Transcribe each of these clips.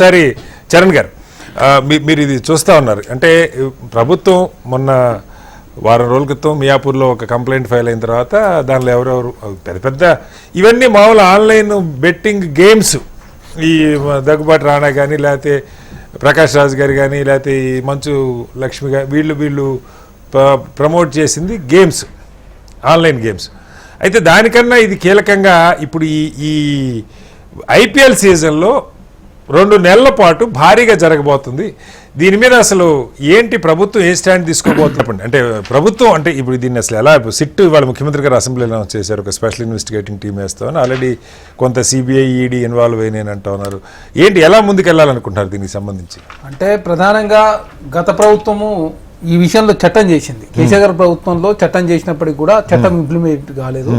సరే చరణ్ గారు, మీరు ఇది చూస్తూ ఉన్నారు అంటే ప్రభుత్వం మొన్న వారం రోజుల క్రితం మియాపూర్లో ఒక కంప్లైంట్ ఫైల్ అయిన తర్వాత దానిలో ఎవరెవరు పెద్ద పెద్ద ఇవన్నీ మామూలు ఆన్లైన్ బెట్టింగ్ గేమ్స్, ఈ దగ్గుబాటి రాణా కానీ లేకపోతే ప్రకాష్ రాజ్ గారు కానీ లేకపోతే ఈ మంచు లక్ష్మి గారు వీళ్ళు ప్రమోట్ చేసింది గేమ్స్, ఆన్లైన్ గేమ్స్. అయితే దానికన్నా ఇది కీలకంగా ఇప్పుడు ఈ ఐపీఎల్ సీజన్లో 2 నెలల పాటు భారీగా జరగబోతుంది. దీని మీద అసలు ఏంటి ప్రభుత్వం ఏ స్టాండ్ తీసుకోబోతున్నప్పుడు అంటే ప్రభుత్వం అంటే ఇప్పుడు దీన్ని అసలు ఎలా సిట్ వాళ్ళ ముఖ్యమంత్రి గారు అసెంబ్లీలో అనౌన్స్ చేశారు, ఒక స్పెషల్ ఇన్వెస్టిగేటింగ్ టీం వేస్తామని. ఆల్రెడీ కొంత సిబిఐ ఈడీ ఇన్వాల్వ్ అయినాయని అంటూ ఉన్నారు. ఏంటి ఎలా ముందుకెళ్లాలనుకుంటున్నారు దీనికి సంబంధించి? అంటే ప్రధానంగా గత ప్రభుత్వము ఈ విషయంలో చట్టం చేసింది. కేసీఆర్ గారి ప్రభుత్వంలో చట్టం చేసినప్పటికీ కూడా చట్టం ఇంప్లిమెంట్ కాలేదు.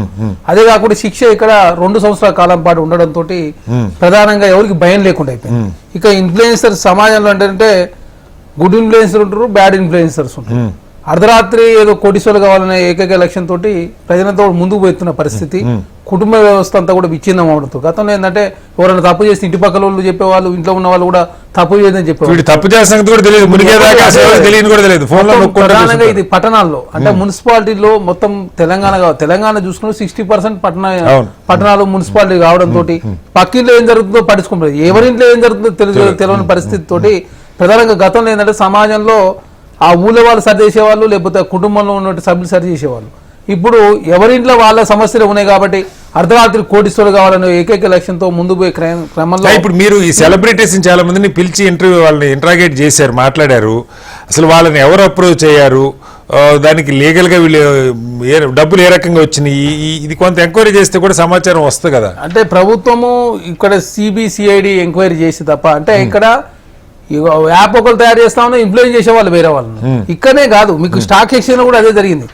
అదే కాకుండా శిక్ష ఇక్కడ 2 సంవత్సరాల కాలం పాటు ఉండడంతో ప్రధానంగా ఎవరికి భయం లేకుండా అయిపోయింది. ఇక ఇన్ఫ్లుయెన్సర్ సమాజంలో అంటే గుడ్ ఇన్ఫ్లుయెన్సర్ ఉంటారు, బ్యాడ్ ఇన్ఫ్లుయెన్సర్స్ ఉంటారు. అర్ధరాత్రి ఏదో కోటీశ్వరులు కావాలనే ఏకైక లక్ష్యం తోటి ప్రజలతో ముందుకు పోతున్న పరిస్థితి, కుటుంబ వ్యవస్థ అంతా కూడా విచ్ఛిన్నం అవడంతో. గతంలో ఏంటంటే ఎవరైనా తప్పు చేసి ఇంటి పక్కల వాళ్ళు చెప్పేవాళ్ళు, ఇంట్లో ఉన్న వాళ్ళు కూడా తప్పు చేయదని చెప్పేవాళ్ళు. ప్రధానంగా ఇది పట్టణాల్లో అంటే మున్సిపాలిటీలో మొత్తం తెలంగాణ చూసుకున్న 60% పట్టణాలు మున్సిపాలిటీ కావడంతో పక్కింట్లో ఏం జరుగుతుందో పట్టించుకోలేదు, ఎవరింట్లో ఏం జరుగుతుందో తెలియని పరిస్థితి తోటి ప్రధానంగా గతంలో ఏంటంటే సమాజంలో ఆ ఊళ్ళో వాళ్ళు సరి చేసేవాళ్ళు, లేకపోతే కుటుంబంలో ఉన్న సభ్యులు సరి చేసేవాళ్ళు. ఇప్పుడు ఎవరింట్లో వాళ్ళ సమస్యలు ఉన్నాయి కాబట్టి అర్ధరాత్రి కోటీశ్వరులు కావాలనే ఏకైక లక్ష్యంతో ముందు పోయే క్రమంలో ఇప్పుడు మీరు ఈ సెలబ్రిటీస్ చాలా మందిని పిలిచి వాళ్ళని ఇంట్రాగేట్ చేశారు, మాట్లాడారు. అసలు వాళ్ళని ఎవరు అప్రోచ్ అయ్యారు, దానికి లీగల్గా వీళ్ళు డబ్బులు ఏ రకంగా వచ్చినాయి, ఇది కొంత ఎంక్వైరీ చేస్తే కూడా సమాచారం వస్తుంది కదా. అంటే ప్రభుత్వము ఇక్కడ సిబిసిఐడి ఎంక్వైరీ చేసి తప్ప అంటే ఇక్కడ యాప్ ఒకరు తయారు చేస్తా ఉన్నా, ఇంప్లిమెంట్ చేసే వాళ్ళు వేరే వాళ్ళు. ఇక్కడనే కాదు, మీకు స్టాక్ ఎక్స్చేంజ్ కూడా అదే జరిగింది.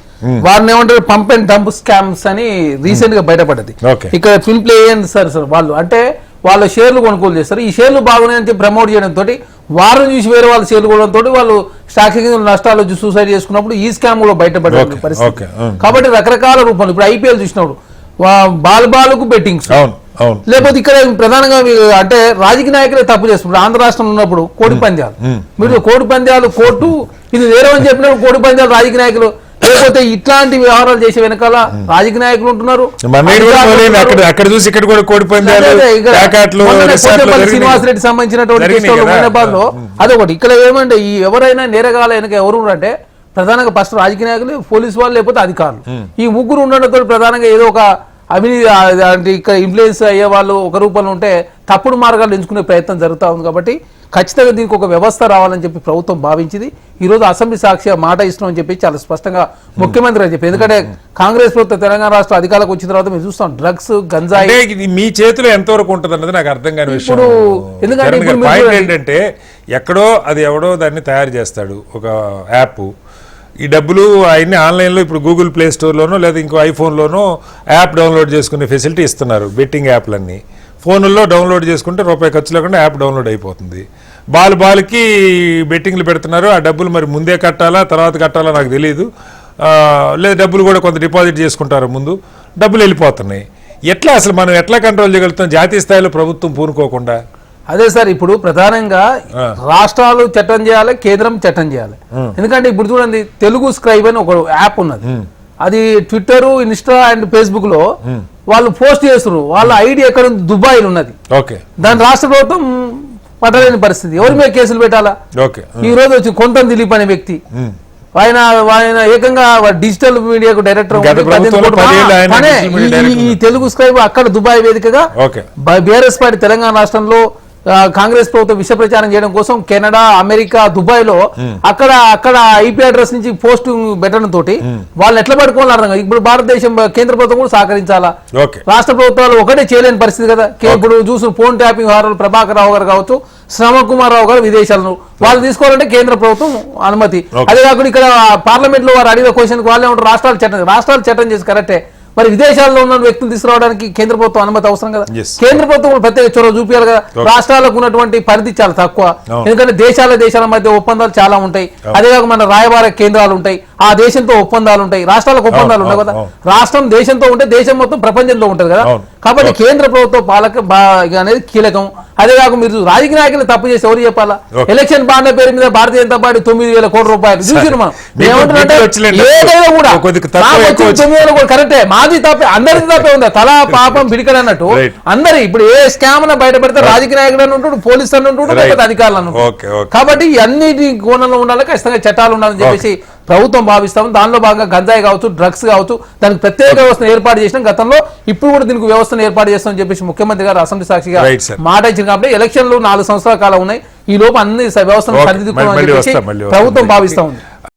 వారిని ఏమంటారు పంప్ అండ్ డంప్ స్కామ్స్ అని రీసెంట్ గా బయటపడ్డది. ఇక్కడ ఫిల్మ్ ప్లే సార్ వాళ్ళు అంటే వాళ్ళ షేర్లు కొనుగోలు చేస్తారు, ఈ షేర్లు బాగున్నాయని ప్రమోట్ చేయడంతో వారిని చూసి వేరే వాళ్ళ షేర్లు కొనడంతో వాళ్ళు స్టాక్ ఎక్స్చేంజ్ నష్టాలు వచ్చి సూసైడ్ చేసుకున్నప్పుడు ఈ స్కామ్ కూడా బయటపడే పరిస్థితి. కాబట్టి రకరకాల రూపాలు ఇప్పుడు ఐపీఎల్ చూసినప్పుడు బాలుకు బెట్టింగ్స్, లేకపోతే ఇక్కడ ప్రధానంగా అంటే రాజకీయ నాయకులే తప్పు చేస్తున్నారు. ఆంధ్ర రాష్ట్రంలో ఉన్నప్పుడు కోడి పంద్యాలు, మీరు కోడి పంద్యాలు కోర్టు ఇది వేరే అని చెప్పినప్పుడు కోడి పంద్యాలు రాజకీయ నాయకులు, లేకపోతే ఇట్లాంటి వ్యవహారాలు చేసే వెనకాల రాజకీయ నాయకులు ఉంటున్నారు. శ్రీనివాసరెడ్డి సంబంధించినటువంటి అదొకటి. ఇక్కడ ఏమంటే ఈ ఎవరైనా నేరగాల వెనక ఎవరు అంటే ప్రధానంగా ఫస్ట్ రాజకీయ నాయకులు, పోలీసు వాళ్ళు, లేకపోతే అధికారులు. ఈ ముగ్గురు ఉండడంతో ప్రధానంగా ఏదో ఒక అవినీతి ఇక్కడ ఇన్ఫ్లుయెన్స్ అయ్యే వాళ్ళు ఒక రూపంలో ఉంటే తప్పుడు మార్గాలు ఎంచుకునే ప్రయత్నం జరుగుతూ ఉంది. కాబట్టి ఖచ్చితంగా దీనికి ఒక వ్యవస్థ రావాలని చెప్పి ప్రభుత్వం భావించింది. ఈ రోజు అసెంబ్లీ సాక్షిగా మాట ఇస్తున్నామని చెప్పి చాలా స్పష్టంగా ముఖ్యమంత్రి అని చెప్పి, ఎందుకంటే కాంగ్రెస్ ప్రభుత్వం తెలంగాణ రాష్ట్ర అధికారులకు వచ్చిన తర్వాత మేము చూస్తాం డ్రగ్స్, గంజాయి మీ చేతిలో ఎంతవరకు ఉంటుంది అన్నది నాకు అర్థం కాని విషయం. ఎందుకంటే ఏంటంటే ఎక్కడో అది ఎవడో దాన్ని తయారు చేస్తాడు ఒక యాప్, ఈ డబ్బులు అవన్నీ ఆన్లైన్లో ఇప్పుడు గూగుల్ ప్లే స్టోర్లోనో లేదా ఇంకో ఐఫోన్లోనో యాప్ డౌన్లోడ్ చేసుకునే ఫెసిలిటీ ఇస్తున్నారు. బెట్టింగ్ యాప్లన్నీ ఫోన్లో డౌన్లోడ్ చేసుకుంటే రూపాయి ఖర్చు లేకుండా యాప్ డౌన్లోడ్ అయిపోతుంది. బాల్కి బెట్టింగ్లు పెడుతున్నారు. ఆ డబ్బులు మరి ముందే కట్టాలా తర్వాత కట్టాలా నాకు తెలియదు, లేదా డబ్బులు కూడా కొంత డిపాజిట్ చేసుకుంటారు, ముందు డబ్బులు వెళ్ళిపోతున్నాయి. ఎట్లా అసలు మనం ఎట్లా కంట్రోల్ చేయగలుగుతాం జాతీయ స్థాయిలో ప్రభుత్వం పూనుకోకుండా? అదే సార్, ఇప్పుడు ప్రధానంగా రాష్ట్రాలు చట్టం చేయాలి, కేంద్రం చట్టం చేయాలి. ఎందుకంటే ఇప్పుడు చూడండి తెలుగు స్క్రైబ్ అని ఒక యాప్ ఉన్నది, అది ట్విట్టర్, ఇన్స్టా అండ్ ఫేస్బుక్ లో వాళ్ళు పోస్ట్ చేస్తున్నారు. వాళ్ళ ఐడి ఎక్కడ ఉంది, దుబాయ్ ఉన్నది. దాని రాష్ట్ర ప్రభుత్వం పట్టలేని పరిస్థితి, ఎవరి మీద కేసులు పెట్టాలా? ఈ రోజు వచ్చి కొంత దిలీప్ అనే వ్యక్తి, ఆయన ఏకంగా డిజిటల్ మీడియాకు డైరెక్టర్. ఈ తెలుగు స్క్రైబ్ అక్కడ దుబాయ్ వేదికగా బీఆర్ఎస్ పార్టీ తెలంగాణ రాష్ట్రంలో కాంగ్రెస్ ప్రభుత్వం విష ప్రచారం చేయడం కోసం కెనడా, అమెరికా, దుబాయ్ లో అక్కడ ఐపీ అడ్రస్ నుంచి పోస్ట్ పెట్టడం తోటి వాళ్ళని ఎట్లా పట్టుకోవాలని అర్థం కాదు. ఇప్పుడు భారతదేశం కేంద్ర ప్రభుత్వం కూడా సహకరించాలా, రాష్ట్ర ప్రభుత్వాలు ఒకటే చేయలేని పరిస్థితి కదా. ఇప్పుడు చూసిన ఫోన్ ట్యాపింగ్ వ్యవహారాలు ప్రభాకర్ రావు గారు కావచ్చు, శ్రమ కుమార్ రావు గారు విదేశాలను వాళ్ళు తీసుకోవాలంటే కేంద్ర ప్రభుత్వం అనుమతి. అదే కాకుండా ఇక్కడ పార్లమెంట్ లో వారు అడిగిన క్వశ్చన్ వాళ్ళే ఉంటారు రాష్ట్రాలు చట్టం చేసి కరెక్టే, మరి విదేశాల్లో ఉన్న వ్యక్తులు తీసుకురావడానికి కేంద్ర ప్రభుత్వం అనుమతి అవసరం కదా. కేంద్ర ప్రభుత్వం ప్రత్యేక చొరవ చూపించాలి కదా. రాష్ట్రాలకు ఉన్నటువంటి పరిధి చాలా తక్కువ, ఎందుకంటే దేశాల మధ్య ఒప్పందాలు చాలా ఉంటాయి. అదే కాక మన రాయబార కేంద్రాలు ఉంటాయి, ఆ దేశంతో ఒప్పందాలు ఉంటాయి, రాష్ట్రాలకు ఒప్పందాలు ఉంటాయి కదా. రాష్ట్రం దేశంతో ఉంటే దేశం మొత్తం ప్రపంచంలో ఉంటది కదా. కాబట్టి కేంద్ర ప్రభుత్వ పాలక అనేది కీలకం. అదే కాక మీరు రాజకీయ నాయకులు తప్పు చేసి ఎవరు చెప్పాలా? ఎలక్షన్ బాండ్ల పేరు మీద భారతీయ జనతా పార్టీ 9,000 కోట్ల రూపాయలు చూసారు మనం. ఏదైనా కూడా 9,000 కోట్లు కరెక్టే, మాది తప్పే, అందరిది తప్పే ఉంది. తలా పాపం పిడికలు అన్నట్టు అందరి ఇప్పుడు ఏ స్కామ్ బయట పెడితే రాజకీయ నాయకుడు అని ఉంటాడు, పోలీసు అని ఉంటాడు, పెద్ద అధికారులు అని ఉంటాడు. కాబట్టి అన్నిటి కోణంలో ఉండాలి, ఖచ్చితంగా చట్టాలు ఉండాలని చెప్పేసి ప్రభుత్వం భావిస్తాము. దానిలో భాగంగా గంజాయి కావచ్చు, డ్రగ్స్ కావచ్చు, దానికి ప్రత్యేక వ్యవస్థను ఏర్పాటు చేసినాం గతంలో. ఇప్పుడు కూడా దీనికి వ్యవస్థను ఏర్పాటు చేస్తామని చెప్పేసి ముఖ్యమంత్రి గారు అసెంబ్లీ సాక్షిగా మాట ఇచ్చింది. కాబట్టి ఎలక్షన్లు 4 సంవత్సరాల కాలం ఉన్నాయి, ఈ లోపు అన్ని వ్యవస్థను సరిదిద్దుకోవాలని చెప్పేసి ప్రభుత్వం భావిస్తా ఉంది.